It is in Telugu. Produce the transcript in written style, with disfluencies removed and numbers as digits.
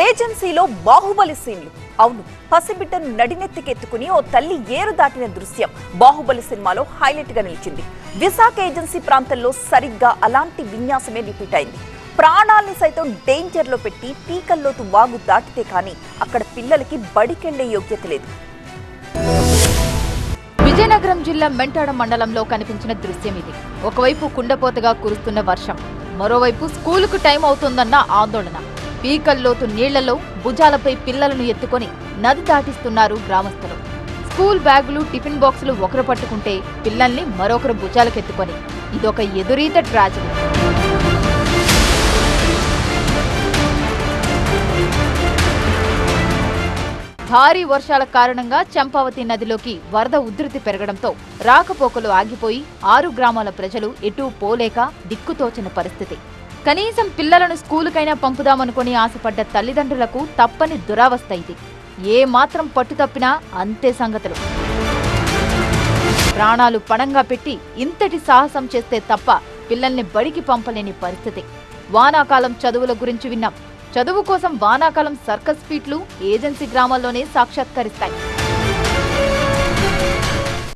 ఏజెన్సీలో బాహుబలి సీన్లు. అవును, పసిబిడ్డను నడినెత్తికెత్తుకుని ఓ తల్లి ఏరు దాటిన దృశ్యం బాహుబలి సినిమాలో హైలైట్ గా నిలిచింది. విశాఖ ఏజెన్సీ ప్రాంతంలో సరిగ్గా అలాంటి విన్యాసమే రిపీట్ అయింది. ప్రాణాల్ని సైతం డేంజర్ లో పెట్టి పీకల్లోతు వాగు దాటితే కానీ అక్కడ పిల్లలకి బడికెళ్లే యోగ్యత లేదు. విజయనగరం జిల్లా మెంటాడ మండలంలో కనిపించిన దృశ్యం ఇది. ఒకవైపు కుండపోతగా కురుస్తున్న వర్షం, మరోవైపు స్కూలుకు టైం అవుతోందన్న ఆందోళన. పీకల్లోతు నీళ్లలో భుజాలపై పిల్లలను ఎత్తుకొని నది దాటిస్తున్నారు గ్రామస్తులు. స్కూల్ బ్యాగులు, టిఫిన్ బాక్సులు ఒకరు పట్టుకుంటే పిల్లల్ని మరొకరు భుజాలకెత్తుకొని ఇదొక ఎదురీత ట్రాజడీ. భారీ వర్షాల కారణంగా చంపావతి నదిలోకి వరద ఉధృతి పెరగడంతో రాకపోకలు ఆగిపోయి 6 గ్రామాల ప్రజలు ఎటూ పోలేక దిక్కుతోచని పరిస్థితి. కనీసం పిల్లలను స్కూలుకైనా పంపుదామనుకుని ఆశపడ్డ తల్లిదండ్రులకు తప్పని దురావస్థ ఇది. ఏ మాత్రం పట్టు తప్పినా అంతే సంగతులు. ప్రాణాలు పణంగా పెట్టి ఇంతటి సాహసం చేస్తే తప్ప పిల్లల్ని బడికి పంపలేని పరిస్థితి. వానాకాలం చదువుల గురించి విన్నాం. చదువు కోసం వానాకాలం సర్కస్ ఫీట్లు ఏజెన్సీ గ్రామాల్లోనే సాక్షాత్కరిస్తాయి.